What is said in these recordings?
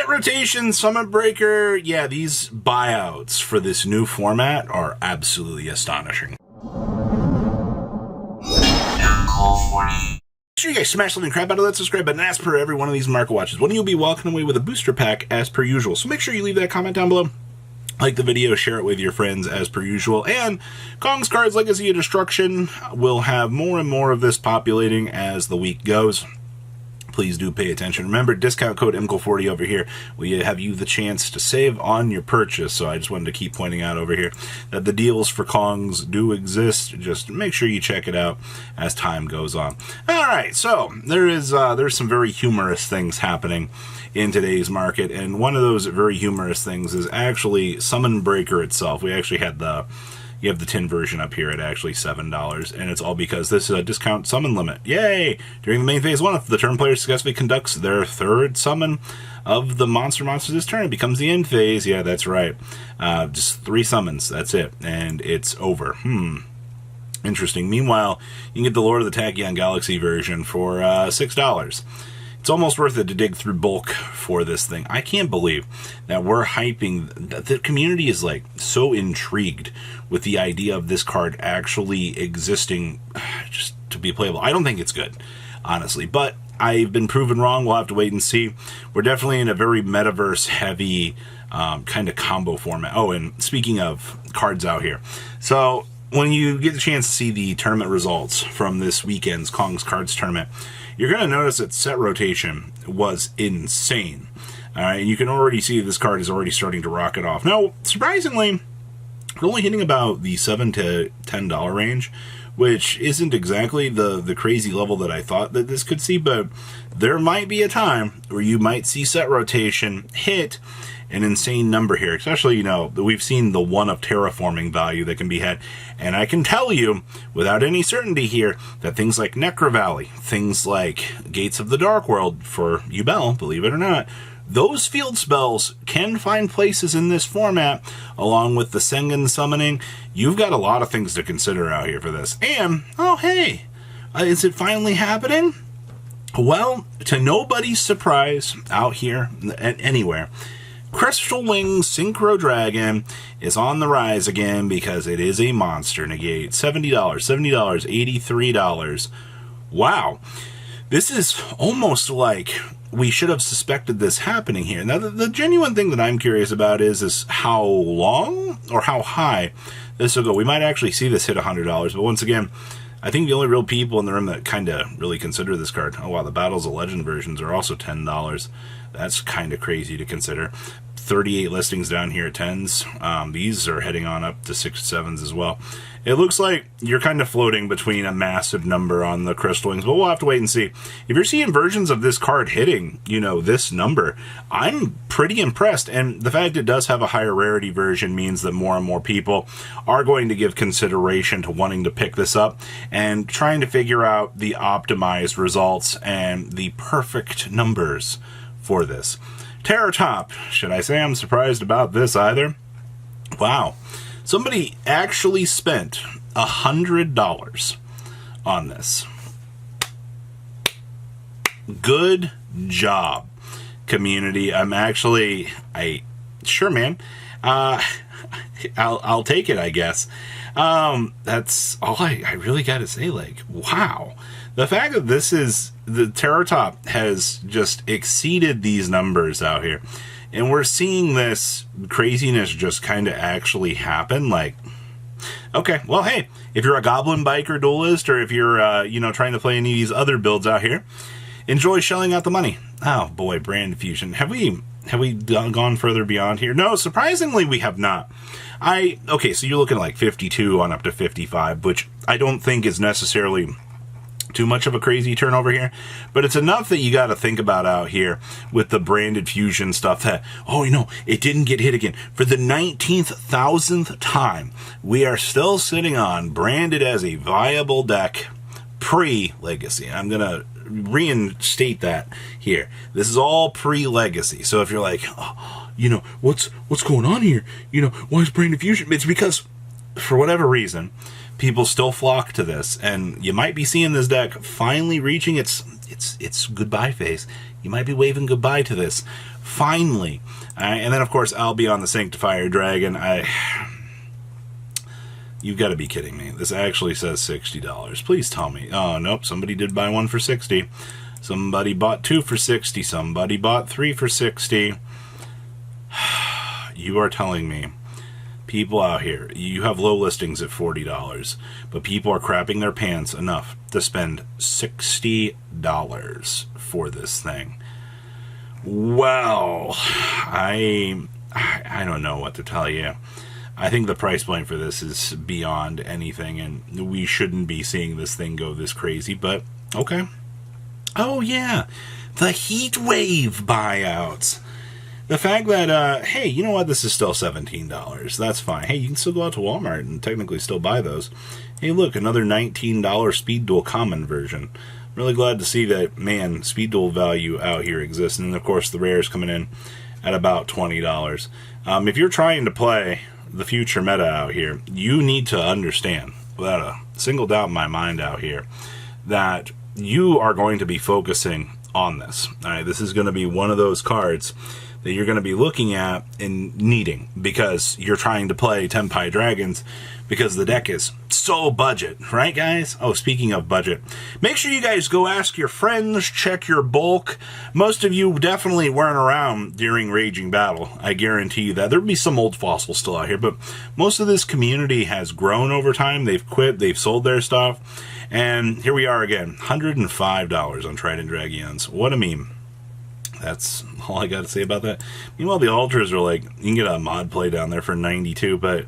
Set rotation, summit breaker, yeah, these buyouts for this new format are absolutely astonishing. Make sure you guys smash something crap out of that subscribe button as per every one of these market watches. One of you will be walking away with a booster pack as per usual. So make sure you leave that comment down below. Like the video, share it with your friends as per usual. And Kong's Cards Legacy of Destruction will have more and more of this populating as the week goes. Please do pay attention. Remember, discount code MCO40 over here will have you the chance to save on your purchase. So I just wanted to keep pointing out over here that the deals for Kongs do exist. Just make sure you check it out as time goes on. All right, so there's some very humorous things happening in today's market, and one of those very humorous things is actually Summon Breaker itself. We actually had you have the tin version up here at actually $7, and it's all because this is a discount summon limit. Yay! During the main phase 1, if the turn player successfully conducts their third summon of the monsters this turn, it becomes the end phase. Yeah, that's right. Just 3 summons, that's it, and it's over. Interesting. Meanwhile, you can get the Lord of the Tachyon Galaxy version for $6. It's almost worth it to dig through bulk for this thing. I can't believe that we're hyping, that the community is like so intrigued with the idea of this card actually existing just to be playable. I don't think it's good, honestly, but I've been proven wrong. We'll have to wait and see. We're definitely in a very metaverse heavy kind of combo format. Oh, and speaking of cards out here, so when you get the chance to see the tournament results from this weekend's Kong's Cards tournament, you're going to notice that set rotation was insane. All right, and you can already see this card is already starting to rocket off. Now, surprisingly, we're only hitting about the $7 to $10 range, which isn't exactly the crazy level that I thought that this could see, but there might be a time where you might see set rotation hit an insane number here, especially, we've seen the 1 of terraforming value that can be had, and I can tell you without any certainty here that things like Necro Valley, things like Gates of the Dark World for Yubel, believe it or not, those field spells can find places in this format, along with the Sengen summoning. You've got a lot of things to consider out here for this. And, oh hey, is it finally happening? Well, to nobody's surprise out here, anywhere, Crystal Wing Synchro Dragon is on the rise again because it is a monster negate. $70, $83. Wow. This is almost like we should have suspected this happening here. Now, the genuine thing that I'm curious about is how long or how high this will go. We might actually see this hit $100, but once again, I think the only real people in the room that kind of really consider this card, oh wow, the Battles of Legend versions are also $10. That's kind of crazy to consider. 38 listings down here at 10s. These are heading on up to 6s, 7s as well. It looks like you're kind of floating between a massive number on the Crystal Wings, but we'll have to wait and see. If you're seeing versions of this card hitting, this number, I'm pretty impressed. And the fact it does have a higher rarity version means that more and more people are going to give consideration to wanting to pick this up and trying to figure out the optimized results and the perfect numbers for this. Terror Top, should I say I'm surprised about this either? Wow. Somebody actually spent $100 on this. Good job, community. Sure, man. I'll take it, I guess. That's all I really got to say. Like, wow. The fact that this is, the Terror Top has just exceeded these numbers out here. And we're seeing this craziness just kind of actually happen. Like, okay, well, hey, if you're a Goblin Biker duelist, or if you're, trying to play any of these other builds out here, enjoy shelling out the money. Oh boy, brand fusion. Have we gone further beyond here? No, surprisingly, we have not. Okay, so you're looking at like 52 on up to 55, which I don't think is necessarily too much of a crazy turnover here, but it's enough that you got to think about out here with the branded fusion stuff that, it didn't get hit again. For the 19,000th time, we are still sitting on branded as a viable deck pre-legacy. I'm going to reinstate that here. This is all pre-legacy. So if you're like, what's going on here? Why is branded fusion? It's because, for whatever reason, people still flock to this, and you might be seeing this deck finally reaching its goodbye phase. You might be waving goodbye to this. Finally. And then, of course, I'll be on the Sanctifier Dragon. You've got to be kidding me. This actually says $60. Please tell me. Oh, nope. Somebody did buy one for $60. Somebody bought two for $60. Somebody bought three for $60. You are telling me, people out here, you have low listings at $40, but people are crapping their pants enough to spend $60 for this thing. Well, I don't know what to tell you. I think the price point for this is beyond anything, and we shouldn't be seeing this thing go this crazy, but okay. Oh, yeah, the heat wave buyouts. The fact that, hey, you know what, this is still $17. That's fine. Hey, you can still go out to Walmart and technically still buy those. Hey, look, another $19 Speed Duel Common version. Really glad to see that, man, Speed Duel value out here exists. And, of course, the rares coming in at about $20. If you're trying to play the future meta out here, you need to understand, without a single doubt in my mind out here, that you are going to be focusing on this. All right, this is going to be one of those cards that you're going to be looking at and needing because you're trying to play Tenpai Dragons because the deck is so budget, right, guys? Oh, speaking of budget, make sure you guys go ask your friends, check your bulk. Most of you definitely weren't around during Raging Battle. I guarantee you that. There'd be some old fossils still out here, but most of this community has grown over time. They've quit, they've sold their stuff, and here we are again, $105 on Trident Dragions. What a meme. That's all I got to say about that. Meanwhile, the Ultras are like, you can get a mod play down there for 92, but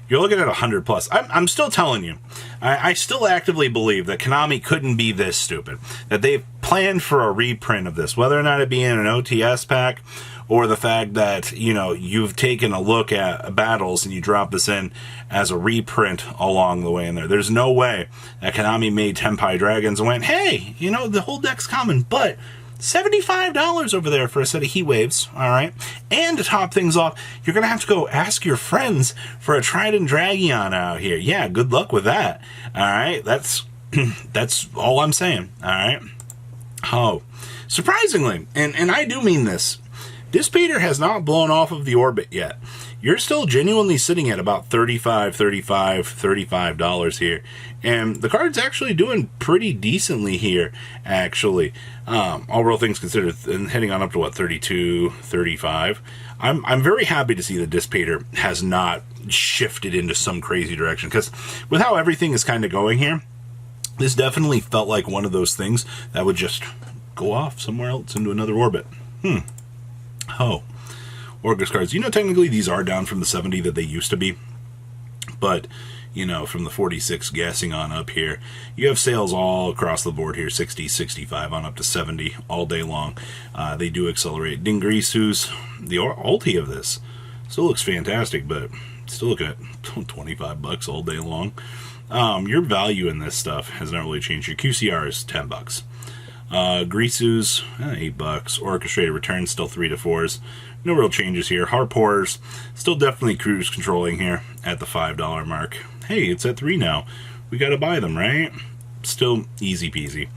you're looking at 100 plus. I'm still telling you, I still actively believe that Konami couldn't be this stupid. That they've planned for a reprint of this, whether or not it be in an OTS pack, or the fact that, you know, you've taken a look at battles and you drop this in as a reprint along the way in there. There's no way that Konami made Tenpai Dragons and went, hey, you know, the whole deck's common, but $75 over there for a set of heat waves, all right? And to top things off, you're going to have to go ask your friends for a Trident Dragion out here. Yeah, good luck with that, all right? That's all I'm saying, all right? Oh, surprisingly, and I do mean this, Dissipator has not blown off of the orbit yet. You're still genuinely sitting at about $35 here. And the card's actually doing pretty decently here, actually. All real things considered, and heading on up to, what, 32, 35. I'm very happy to see that Dissipator has not shifted into some crazy direction, because with how everything is kind of going here, this definitely felt like one of those things that would just go off somewhere else into another orbit. Oh. Orcus cards. You know, technically these are down from the 70 that they used to be. But, you know, from the 46 gassing on up here, you have sales all across the board here. 60, 65 on up to 70 all day long. They do accelerate. Dingrisu's, the ulti of this, still looks fantastic, but still looking at $25 all day long. Your value in this stuff has not really changed. Your QCR is $10. Grisu's, $8. Orchestrated returns, still 3 to 4s. No real changes here. Harpours, still definitely cruise controlling here at the $5 mark. Hey, it's at 3 now. We gotta buy them, right? Still easy peasy.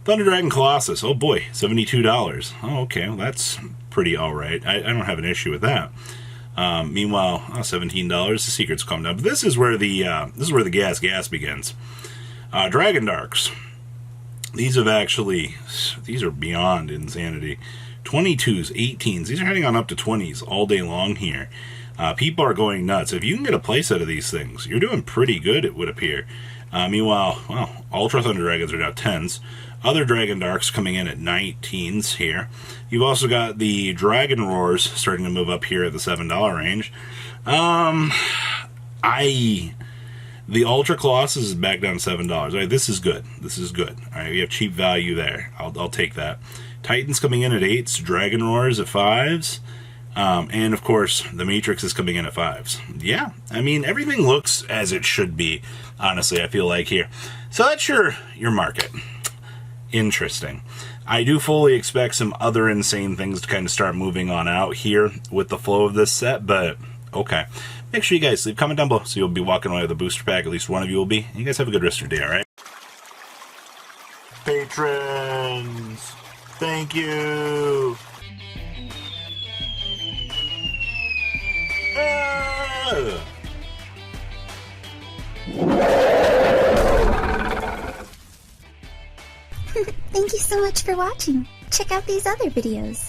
Thunder Dragon Colossus, oh boy, $72. Oh, okay, well, that's pretty alright. I don't have an issue with that. Meanwhile, $17. The secrets come down. But this is where the gas begins. Dragon Darks. These are beyond insanity. 22s, 18s, these are heading on up to 20s all day long here. People are going nuts. If you can get a playset of these things, you're doing pretty good, it would appear. Meanwhile, well, Ultra Thunder Dragons are now 10s. Other Dragon Darks coming in at 19s here. You've also got the Dragon Roars starting to move up here at the $7 range. The Ultra Colossus is back down $7. All right, this is good. This is good. All right, we have cheap value there. I'll take that. Titans coming in at 8s. Dragon Roars at 5s. And, of course, the Matrix is coming in at 5s. Yeah, I mean, everything looks as it should be, honestly, I feel like here. So that's your market. Interesting. I do fully expect some other insane things to kind of start moving on out here with the flow of this set, but okay. Make sure you guys leave a comment down below so you'll be walking away with a booster pack. At least one of you will be. You guys have a good rest of your day, alright? Patrons! Thank you. Thank you so much for watching. Check out these other videos.